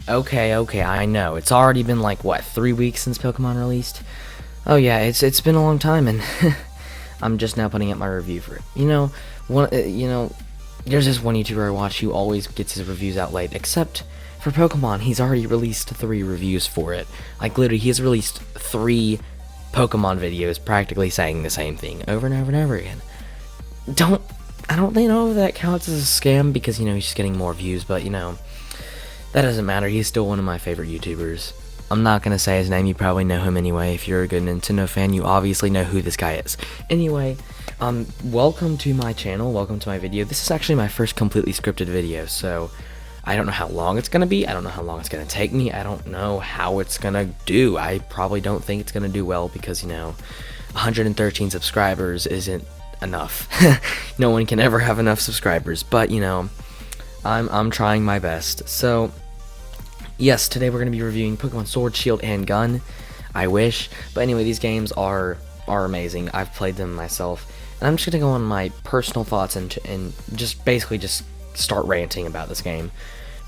Okay, I know. It's already been like what, 3 weeks since Pokemon released? Oh yeah, it's been a long time, and I'm just now putting up my review for it. There's this one YouTuber I watch who always gets his reviews out late, except for Pokemon. He's already released 3 reviews for it. Like literally, he's released 3 Pokemon videos, practically saying the same thing over and over and over again. Don't I don't think know if that counts as a scam because he's just getting more views, but that doesn't matter. He's still one of my favorite YouTubers. I'm not gonna say his name. You probably know him anyway. If you're a good Nintendo fan, you obviously know who this guy is. Anyway, welcome to my channel. Welcome to my video. This is actually my first completely scripted video, so I don't know how long it's gonna be. I don't know how long it's gonna take me. I don't know how it's gonna do. I probably don't think it's gonna do well because 113 subscribers isn't enough. No one can ever have enough subscribers, but I'm trying my best. So yes, today we're going to be reviewing Pokemon Sword, Shield, and Gun. I wish. But anyway, these games are amazing. I've played them myself. And I'm just going to go on my personal thoughts and just basically just start ranting about this game.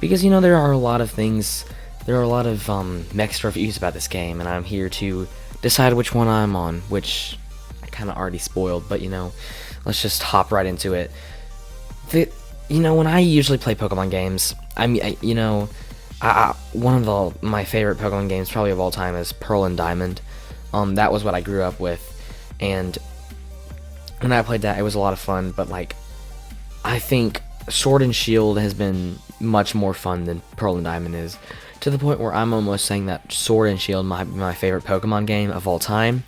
Because, there are a lot of things, there are a lot of mixed reviews about this game. And I'm here to decide which one I'm on, which I kind of already spoiled. But, let's just hop right into it. When I usually play Pokemon games, one of my favorite Pokemon games probably of all time is Pearl and Diamond. That was what I grew up with, and when I played that, it was a lot of fun, but I think Sword and Shield has been much more fun than Pearl and Diamond is, to the point where I'm almost saying that Sword and Shield might be my favorite Pokemon game of all time.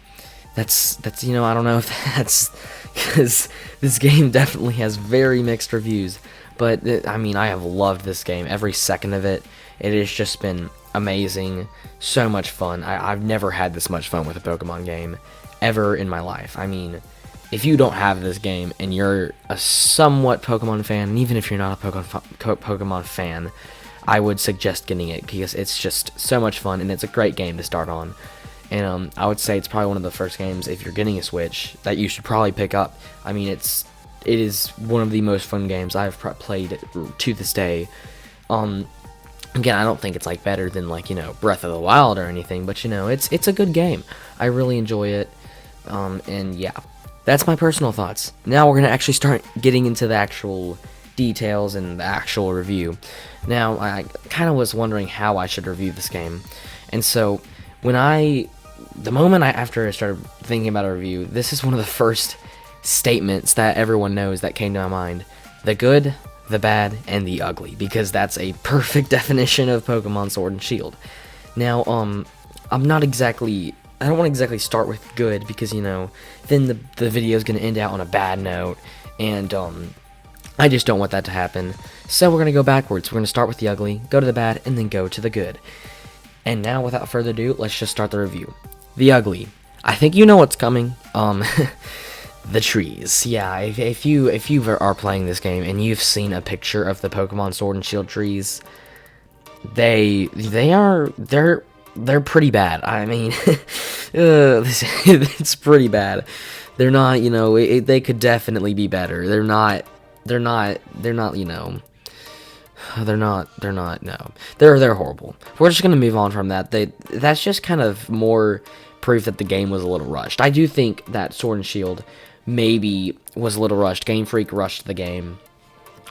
That's I don't know if that's because this game definitely has very mixed reviews, but I have loved this game, every second of it. It has just been amazing, so much fun. I've never had this much fun with a Pokemon game ever in my life. If you don't have this game and you're a somewhat Pokemon fan, and even if you're not a Pokemon fan, I would suggest getting it because it's just so much fun and it's a great game to start on. And I would say it's probably one of the first games, if you're getting a Switch, that you should probably pick up. It is one of the most fun games I've played to this day. Again, I don't think it's better than Breath of the Wild or anything, but it's a good game. I really enjoy it. And yeah, that's my personal thoughts. Now we're gonna actually start getting into the actual details and the actual review. Now I kind of was wondering how I should review this game, and so after I started thinking about a review, this is one of the first statements that everyone knows that came to my mind: the good, the bad, and the ugly, because that's a perfect definition of Pokemon Sword and Shield. Now, I don't want to exactly start with good, because, then the video is going to end out on a bad note, and, I just don't want that to happen. So we're going to go backwards. We're going to start with the ugly, go to the bad, and then go to the good. And now, without further ado, let's just start the review. The ugly. I think you know what's coming. The trees. Yeah, if you are playing this game and you've seen a picture of the Pokemon Sword and Shield trees, they're pretty bad. It's pretty bad. They're not, they could definitely be better. They're not, no. They're horrible. We're just gonna move on from that. That's just kind of more proof that the game was a little rushed. I do think that Sword and Shield maybe was a little rushed. Game Freak rushed the game.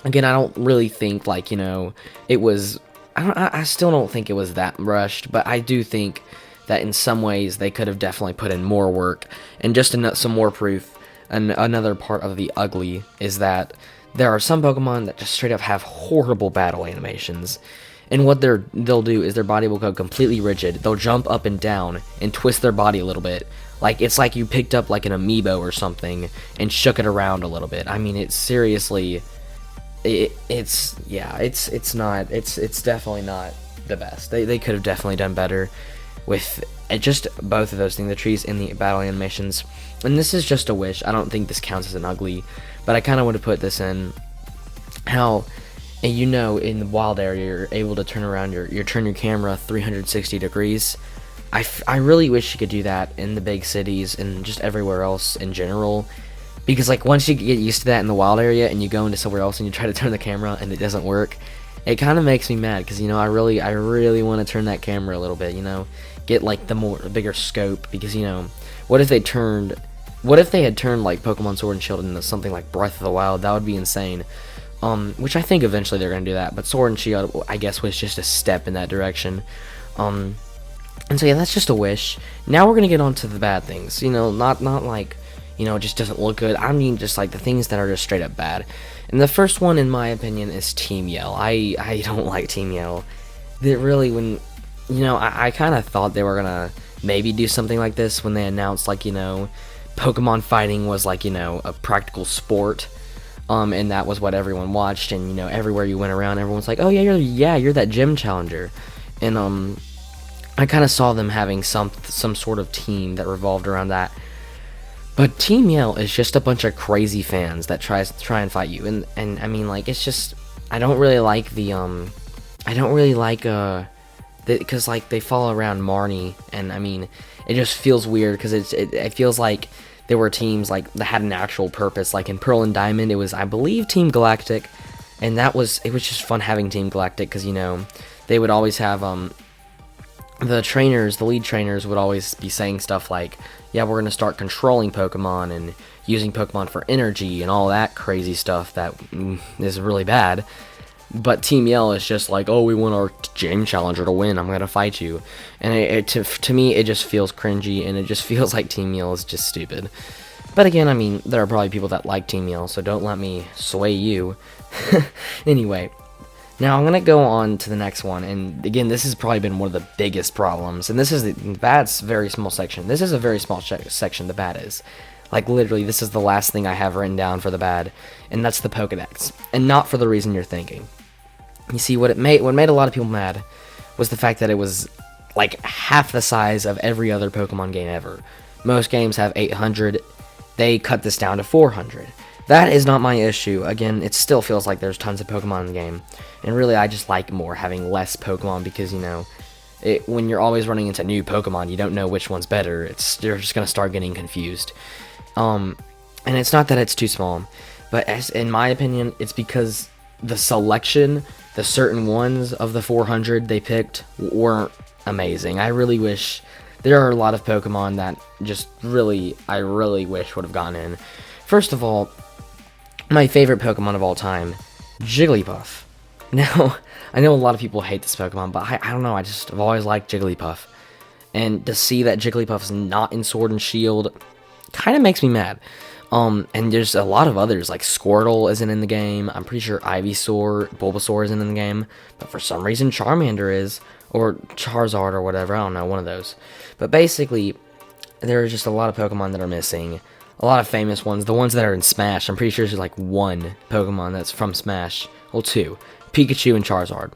Again, I don't really think it was. I still don't think it was that rushed, but I do think that in some ways they could have definitely put in more work. And just some more proof. And another part of the ugly is that there are some Pokemon that just straight up have horrible battle animations. And what they'll do is their body will go completely rigid. They'll jump up and down and twist their body a little bit. It's like you picked up an amiibo or something and shook it around a little bit. It's seriously, it's definitely not the best. They could have definitely done better with just both of those things, the trees and the battle animations. And this is just a wish. I don't think this counts as an ugly, but I kind of want to put this in how, in the wild area, you're able to turn around turn your camera 360 degrees. I really wish you could do that in the big cities and just everywhere else in general, because once you get used to that in the wild area and you go into somewhere else and you try to turn the camera and it doesn't work, it kind of makes me mad because I really want to turn that camera a little bit, get like the bigger scope, because what if they had turned like Pokemon Sword and Shield into something like Breath of the Wild? That would be insane. Which I think eventually they're gonna do that, but Sword and Shield, I guess, was just a step in that direction. And so yeah, that's just a wish. Now we're gonna get on to the bad things. Not like, it just doesn't look good. I mean, just like the things that are just straight up bad. And the first one, in my opinion, is Team Yell. I don't like Team Yell. That really, when, I kind of thought they were gonna maybe do something like this when they announced, like, Pokemon fighting was like, a practical sport. And that was what everyone watched, and everywhere you went around, everyone's like, oh yeah, you're that gym challenger. And I kind of saw them having some sort of team that revolved around that. But Team Yell is just a bunch of crazy fans that try and fight you, and I mean, like, it's just, I don't really like because like they follow around Marnie, and I mean, it just feels weird because it feels like there were teams like that had an actual purpose. Like in Pearl and Diamond, it was, I believe, Team Galactic, and it was just fun having Team Galactic because they would always have the lead trainers would always be saying stuff like, yeah, we're gonna start controlling Pokemon and using Pokemon for energy and all that crazy stuff that is really bad. But Team Yell is just like, oh, we want our gym challenger to win, I'm gonna fight you. And to me, it just feels cringy, and it just feels like Team Yell is just stupid. But again, I mean, there are probably people that like Team Yell, so don't let me sway you. Anyway, now I'm gonna go on to the next one, and again, this has probably been one of the biggest problems, and this is the bad's very small section. This is a very small section, the bad is. Like, literally, this is the last thing I have written down for the bad, and that's the Pokedex, and not for the reason you're thinking. You see, what made a lot of people mad was the fact that it was like half the size of every other Pokemon game ever. Most games have 800, they cut this down to 400. That is not my issue. Again, it still feels like there's tons of Pokemon in the game, and really I just like having less Pokemon, because when you're always running into new Pokemon, you don't know which one's better. You're just gonna start getting confused. And it's not that it's too small, but in my opinion, it's because the selection, the certain ones of the 400 they picked weren't amazing. I really wish, there are a lot of Pokemon that I really wish would have gone in. First of all, my favorite Pokemon of all time, Jigglypuff. Now, I know a lot of people hate this Pokemon, but I don't know, I've always liked Jigglypuff. And to see that Jigglypuff's not in Sword and Shield kind of makes me mad. And there's a lot of others, like Squirtle isn't in the game. I'm pretty sure Ivysaur, Bulbasaur isn't in the game, but for some reason Charmander is, or Charizard or whatever, I don't know, one of those. But basically, there are just a lot of Pokemon that are missing. A lot of famous ones, the ones that are in Smash. I'm pretty sure there's like one Pokemon that's from Smash. Well, two, Pikachu and Charizard.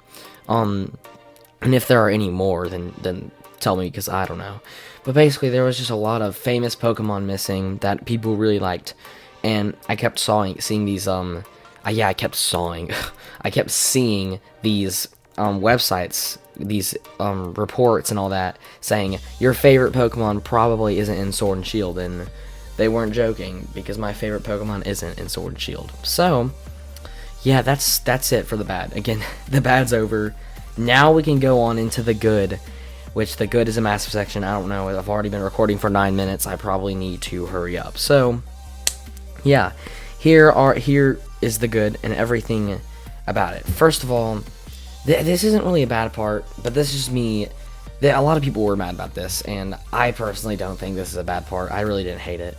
And if there are any more, then tell me, because I don't know. But basically, there was just a lot of famous Pokemon missing that people really liked, and I kept seeing these I kept seeing these websites, these reports and all that, saying your favorite Pokemon probably isn't in Sword and Shield, and they weren't joking, because my favorite Pokemon isn't in Sword and Shield. So yeah, that's it for the bad. Again, the bad's over. Now we can go on into the good, which the good is a massive section. I don't know, I've already been recording for 9 minutes. I probably need to hurry up. So yeah, here is the good and everything about it. First of all, this isn't really a bad part, but this is me. A lot of people were mad about this, and I personally don't think this is a bad part. I really didn't hate it.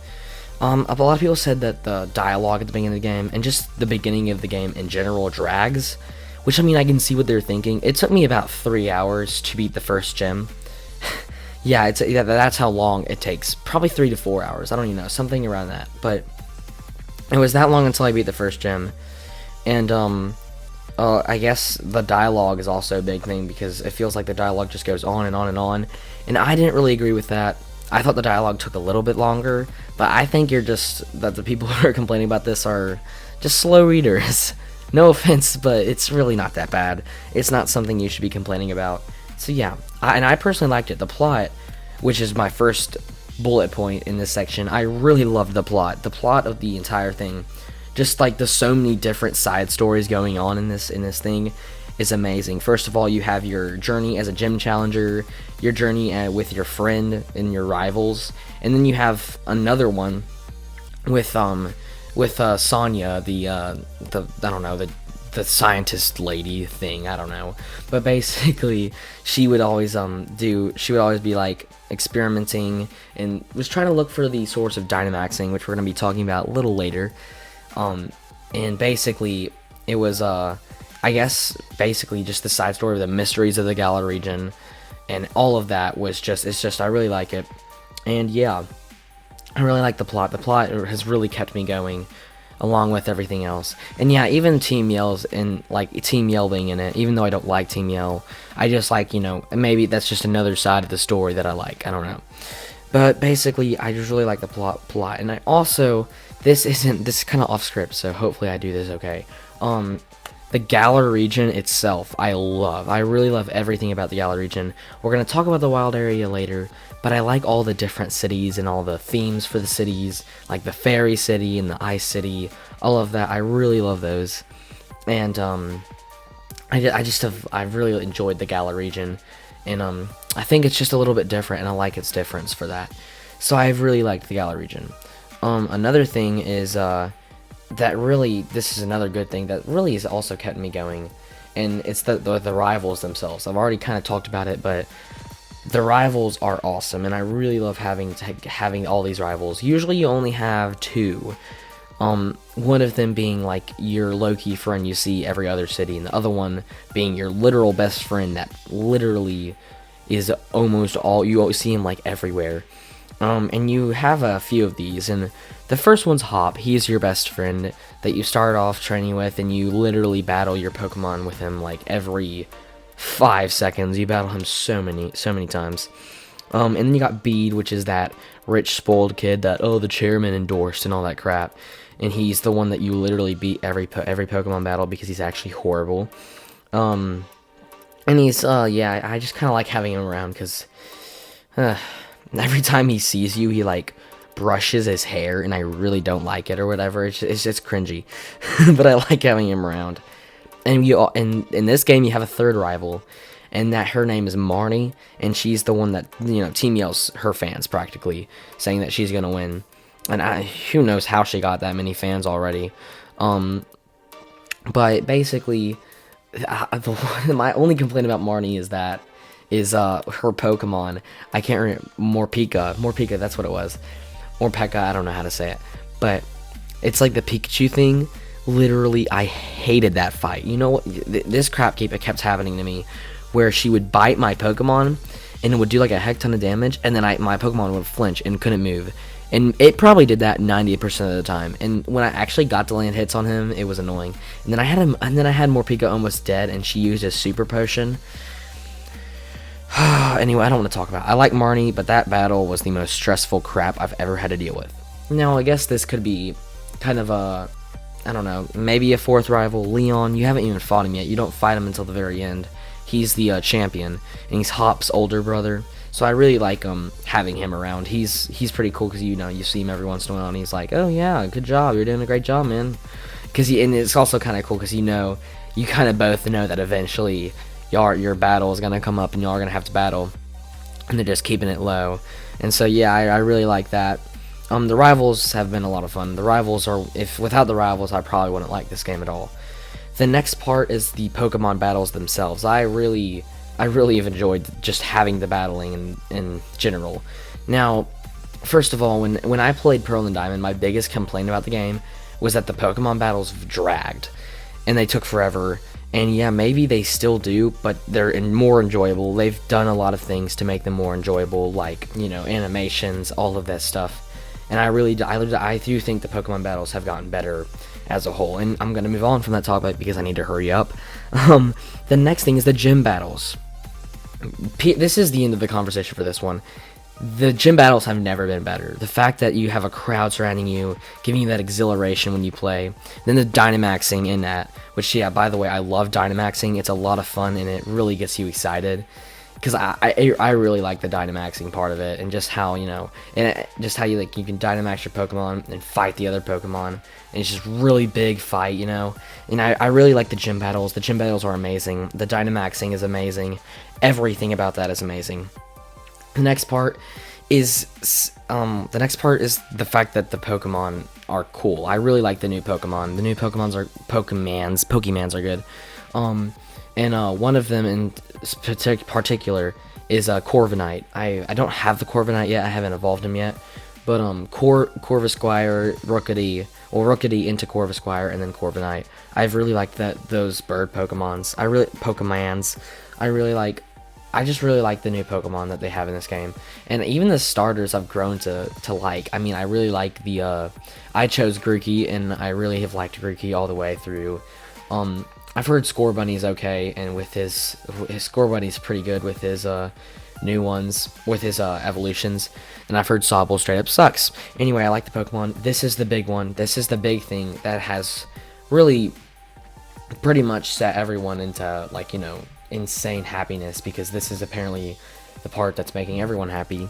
A lot of people said that the dialogue at the beginning of the game, and just the beginning of the game in general, drags. Which, I mean, I can see what they're thinking. It took me about 3 hours to beat the first gym. Yeah, that's how long it takes. Probably 3 to 4 hours. I don't even know. Something around that. But it was that long until I beat the first gym. And, I guess the dialogue is also a big thing, because it feels like the dialogue just goes on and on and on. And I didn't really agree with that. I thought the dialogue took a little bit longer. But I think that the people who are complaining about this are just slow readers. No offense, but it's really not that bad. It's not something you should be complaining about. So yeah, I personally liked it. The plot, which is my first bullet point in this section, I really loved the plot. The plot of the entire thing. Just like the so many different side stories going on in this thing. is amazing. First of all, you have your journey as a gym challenger, your journey with your friend and your rivals, and then you have another one with Sonya, the I don't know, the scientist lady thing, I don't know, but basically she would always be like experimenting and was trying to look for the source of Dynamaxing, which we're going to be talking about a little later. And basically it was I guess basically just the side story of the mysteries of the Galar region, and all of that was just I really like it. And yeah, I really like the plot. The plot has really kept me going, along with everything else. And yeah, even Team Yell's and like Team Yell being in it, even though I don't like Team Yell, I just like, maybe that's just another side of the story that I like. I don't know. But basically, I just really like the plot. And I also, this is kind of off script, so hopefully I do this okay. The Galar region itself, I really love everything about the Galar region. We're going to talk about the wild area later, but I like all the different cities and all the themes for the cities, like the fairy city and the ice city, all of that. I really love those. And I've really enjoyed the Galar region, and I think it's just a little bit different, and I like its difference for that. So I've really liked the Galar region. Another thing is this is another good thing that really has also kept me going, and it's the rivals themselves. I've already kind of talked about it, but the rivals are awesome, and I really love having all these rivals. Usually you only have two, one of them being like your low-key friend you see every other city, and the other one being your literal best friend that literally is almost all, you always see him like everywhere. And you have a few of these, and the first one's Hop. He's your best friend that you start off training with, and you literally battle your Pokemon with him like every 5 seconds. You battle him so many times. And then you got Bede, which is that rich, spoiled kid that, the chairman endorsed and all that crap. And he's the one that you literally beat every Pokemon battle because he's actually horrible. And he's, I just kind of like having him around because, every time he sees you, he like brushes his hair, and I really don't like it or whatever. It's just cringy, but I like having him around. And in this game, you have a third rival, and that her name is Marnie, and she's the one that Team Yell's her fans practically saying that she's gonna win. And who knows how she got that many fans already. But basically, my only complaint about Marnie is her Pokemon. I can't remember. Morpeka, that's what it was. Morpeka, I don't know how to say it. But it's like the Pikachu thing. Literally, I hated that fight. You know what? This crap kept happening to me, where she would bite my Pokemon, and it would do like a heck ton of damage, and then my Pokemon would flinch and couldn't move. And it probably did that 90% of the time. And when I actually got to land hits on him, it was annoying. And then I had Morpeka almost dead, and she used a super potion. Anyway, I don't want to talk about it. I like Marnie, but that battle was the most stressful crap I've ever had to deal with. Now, I guess this could be kind of I don't know, maybe a fourth rival. Leon, you haven't even fought him yet. You don't fight him until the very end. He's the champion, and he's Hop's older brother. So I really like having him around. He's pretty cool because you see him every once in a while, and he's like, oh yeah, good job, you're doing a great job, man. And it's also kind of cool because you kind of both know that eventually your battle is gonna come up, and y'all are gonna have to battle, and they're just keeping it low. And so yeah, I really like that. The rivals have been a lot of fun. The rivals without the rivals, I probably wouldn't like this game at all. The next part is the Pokemon battles themselves. I really have enjoyed just having the battling in general. Now, first of all, when I played Pearl and Diamond, my biggest complaint about the game was that the Pokemon battles dragged, and they took forever. And yeah, maybe they still do, but they're more enjoyable. They've done a lot of things to make them more enjoyable, like, animations, all of that stuff. And I do think the Pokemon battles have gotten better as a whole. And I'm going to move on from that topic because I need to hurry up. The next thing is the gym battles. This is the end of the conversation for this one. The gym battles have never been better. The fact that you have a crowd surrounding you, giving you that exhilaration when you play. Then the Dynamaxing in that, which, yeah, by the way, I love Dynamaxing. It's a lot of fun, and it really gets you excited. because I really like the Dynamaxing part of it, and just how, you know, and just how you can Dynamax your Pokemon and fight the other Pokemon, and it's just really big fight, you know. And I really like the gym battles. The gym battles are amazing. The Dynamaxing is amazing. Everything about that is amazing. The next part is the fact that the Pokemon are cool. I really like the new Pokemon. The new Pokemans are good. And one of them in particular is Corviknight. I don't have the Corviknight yet. I haven't evolved him yet. But Corvisquire, Rookidee, or Rookidee into Corvisquire, and then Corviknight. I've really liked those bird Pokemons. I just really like the new Pokemon that they have in this game. And even the starters I've grown to like. I mean, I really like I chose Grookey, and I really have liked Grookey all the way through. I've heard Scorbunny's okay, and with his Scorbunny's pretty good with his new ones, with his evolutions. And I've heard Sobble straight up sucks. Anyway, I like the Pokemon. This is the big one. This is the big thing that has really pretty much set everyone into, like, you know, insane happiness, because this is apparently the part that's making everyone happy,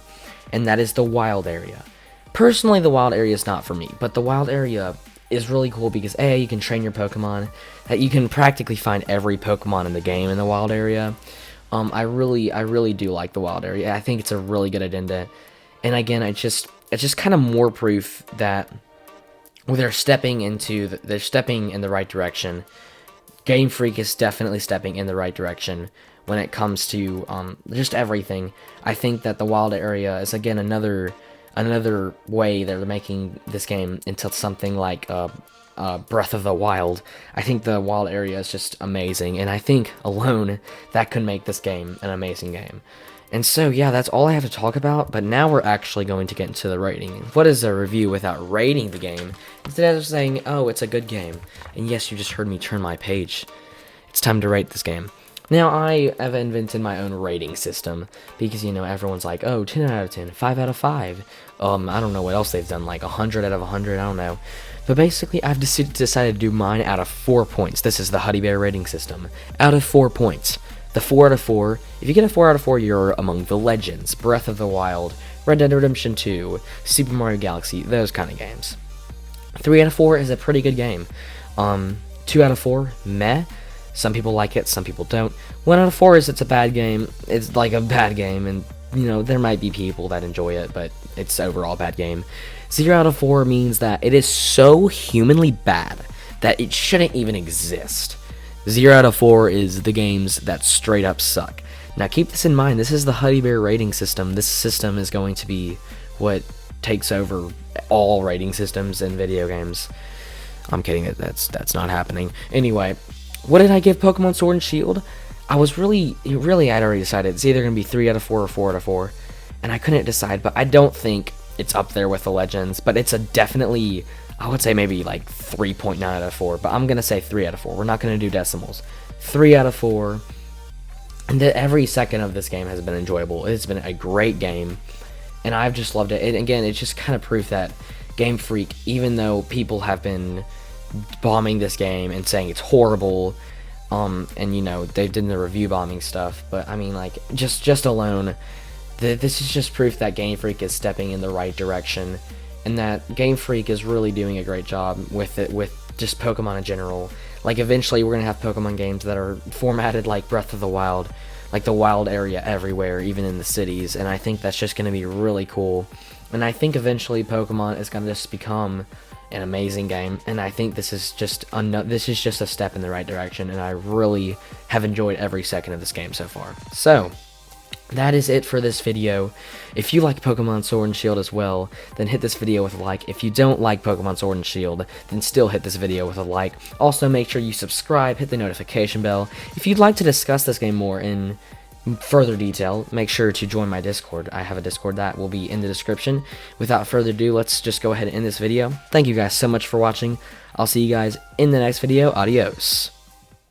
and that is the wild area. Personally, the wild area is not for me, but the wild area is really cool because you can train your Pokemon. That you can practically find every Pokemon in the game in the wild area. I really do like the wild area. I think it's a really good addenda, and again, it's just kind of more proof that they're stepping in the right direction. Game Freak is definitely stepping in the right direction when it comes to just everything. I think that the wild area is, again, another way they're making this game into something like Breath of the Wild. I think the wild area is just amazing, and I think alone that could make this game an amazing game. And so, yeah, that's all I have to talk about, but now we're actually going to get into the rating. What is a review without rating the game? Instead of saying, oh, it's a good game. And yes, you just heard me turn my page. It's time to rate this game. Now, I have invented my own rating system, because, you know, everyone's like, oh, 10 out of 10, 5 out of 5. I don't know what else they've done, like 100 out of 100, I don't know. But basically, I've decided to do mine out of 4 points. This is the Huddybear rating system. Out of 4 points. The 4 out of 4, if you get a 4 out of 4, you're among the legends. Breath of the Wild, Red Dead Redemption 2, Super Mario Galaxy, those kind of games. 3 out of 4 is a pretty good game. 2 out of 4, meh. Some people like it, some people don't. 1 out of 4 is it's a bad game. It's like a bad game, and, you know, there might be people that enjoy it, but it's overall a bad game. 0 out of 4 means that it is so humanly bad that it shouldn't even exist. 0 out of 4 is the games that straight up suck. Now keep this in mind, this is the Huddybear rating system. This system is going to be what takes over all rating systems in video games. I'm kidding, that's not happening. Anyway, what did I give Pokemon Sword and Shield? I was really I'd already decided it's either going to be 3 out of 4 or 4 out of 4. And I couldn't decide, but I don't think it's up there with the Legends, but it's a definitely, I would say maybe like 3.9 out of 4, but I'm going to say 3 out of 4. We're not going to do decimals. 3 out of 4. And every second of this game has been enjoyable. It's been a great game, and I've just loved it. And again, it's just kind of proof that Game Freak, even though people have been bombing this game and saying it's horrible, and, you know, they've done the review bombing stuff, but I mean, like, just alone, this is just proof that Game Freak is stepping in the right direction, and that Game Freak is really doing a great job with it, with just Pokemon in general. Like, eventually we're gonna have Pokemon games that are formatted like Breath of the Wild, like the wild area everywhere, even in the cities, and I think that's just gonna be really cool. And I think eventually Pokemon is gonna just become an amazing game, and I think this is just a step in the right direction, and I really have enjoyed every second of this game so far. So that is it for this video. If you like Pokemon Sword and Shield as well, then hit this video with a like. If you don't like Pokemon Sword and Shield, then still hit this video with a like. Also, make sure you subscribe, hit the notification bell. If you'd like to discuss this game more in further detail, make sure to join my Discord. I have a Discord that will be in the description. Without further ado, let's just go ahead and end this video. Thank you guys so much for watching. I'll see you guys in the next video. Adios.